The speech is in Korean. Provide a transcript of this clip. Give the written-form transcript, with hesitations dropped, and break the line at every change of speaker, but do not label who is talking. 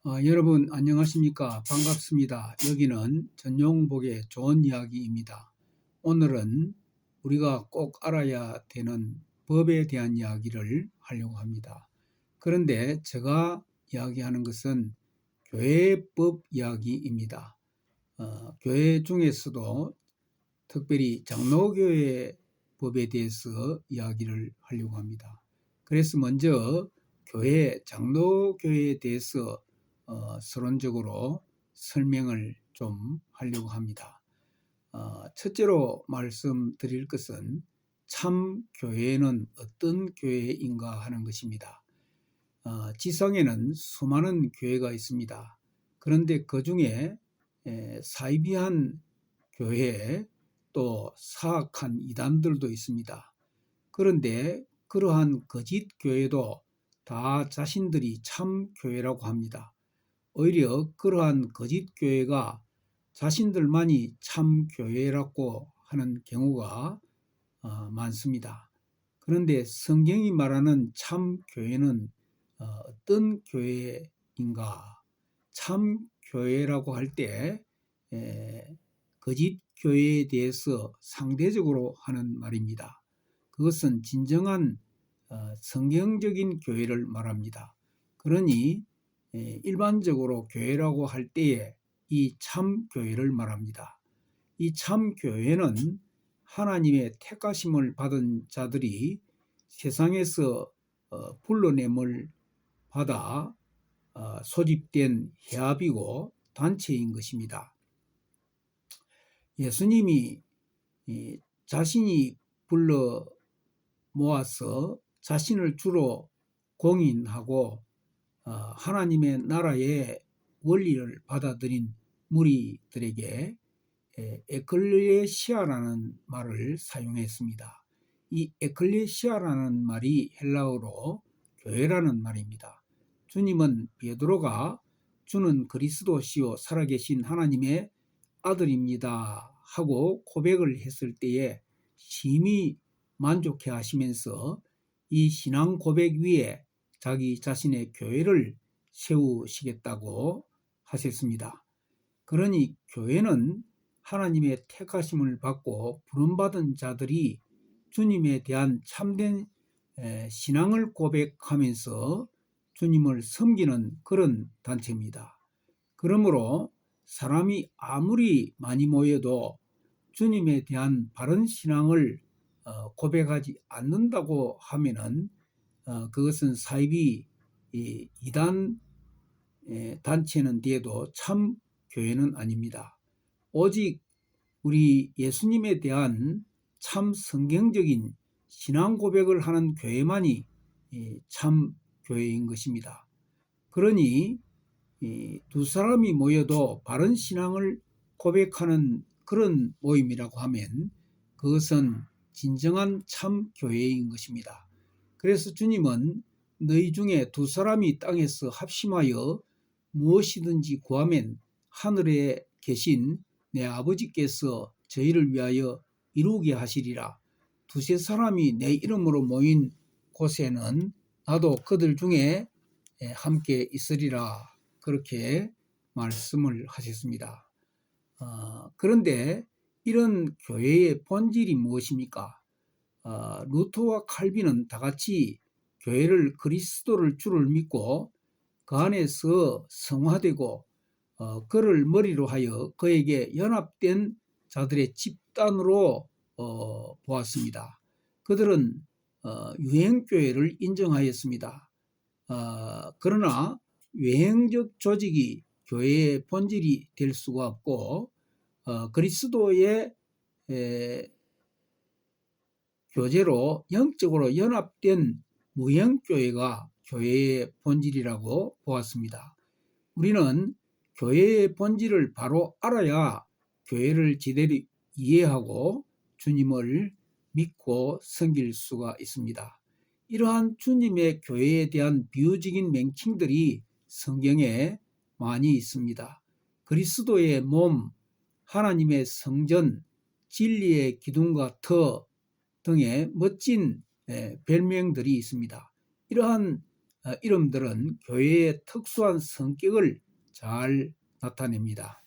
여러분 안녕하십니까? 반갑습니다. 여기는 전용복의 좋은 이야기입니다. 오늘은 우리가 꼭 알아야 되는 법에 대한 이야기를 하려고 합니다. 그런데 제가 이야기하는 것은 교회법 이야기입니다. 교회 중에서도 특별히 장로교회 법에 대해서 이야기를 하려고 합니다. 그래서 먼저 장로교회에 대해서 서론적으로 설명을 좀 하려고 합니다. 첫째로 말씀드릴 것은 참 교회는 어떤 교회인가 하는 것입니다. 지상에는 수많은 교회가 있습니다. 그런데 그 중에 사이비한 교회 또 사악한 이단들도 있습니다. 그런데 그러한 거짓 교회도 다 자신들이 참 교회라고 합니다. 오히려 그러한 거짓 교회가 자신들만이 참 교회라고 하는 경우가 많습니다. 그런데 성경이 말하는 참 교회는 어떤 교회인가? 참 교회라고 할 때 거짓 교회에 대해서 상대적으로 하는 말입니다. 그것은 진정한 성경적인 교회를 말합니다. 그러니 일반적으로 교회라고 할 때에 이 참 교회를 말합니다. 이 참 교회는 하나님의 택하심을 받은 자들이 세상에서 불러냄을 받아 소집된 회합이고 단체인 것입니다. 예수님이 자신이 불러 모아서 자신을 주로 공인하고 하나님의 나라의 원리를 받아들인 무리들에게 에클레시아라는 말을 사용했습니다. 이 에클레시아라는 말이 헬라어로 교회라는 말입니다. 주님은 베드로가 주는 그리스도시요 살아계신 하나님의 아들입니다 하고 고백을 했을 때에 심히 만족해 하시면서 이 신앙 고백 위에 자기 자신의 교회를 세우시겠다고 하셨습니다. 그러니 교회는 하나님의 택하심을 받고 부름받은 자들이 주님에 대한 참된 신앙을 고백하면서 주님을 섬기는 그런 단체입니다. 그러므로 사람이 아무리 많이 모여도 주님에 대한 바른 신앙을 고백하지 않는다고 하면은 그것은 사이비 이단 단체는 돼도 참 교회는 아닙니다. 오직 우리 예수님에 대한 참 성경적인 신앙 고백을 하는 교회만이 참 교회인 것입니다. 그러니 두 사람이 모여도 바른 신앙을 고백하는 그런 모임이라고 하면 그것은 진정한 참 교회인 것입니다. 그래서 주님은 너희 중에 두 사람이 땅에서 합심하여 무엇이든지 구하면 하늘에 계신 내 아버지께서 저희를 위하여 이루게 하시리라. 두세 사람이 내 이름으로 모인 곳에는 나도 그들 중에 함께 있으리라. 그렇게 말씀을 하셨습니다. 그런데 이런 교회의 본질이 무엇입니까? 루터와 칼빈은 다 같이 교회를 그리스도를 주를 믿고 그 안에서 성화되고 그를 머리로 하여 그에게 연합된 자들의 집단으로 보았습니다. 그들은 유행교회를 인정하였습니다. 그러나 외행적 조직이 교회의 본질이 될 수가 없고 그리스도의 교제로 영적으로 연합된 무형교회가 교회의 본질이라고 보았습니다. 우리는 교회의 본질을 바로 알아야 교회를 제대로 이해하고 주님을 믿고 섬길 수가 있습니다. 이러한 주님의 교회에 대한 비유적인 명칭들이 성경에 많이 있습니다. 그리스도의 몸, 하나님의 성전, 진리의 기둥과 터 등의 멋진 별명들이 있습니다. 이러한 이름들은 교회의 특수한 성격을 잘 나타냅니다.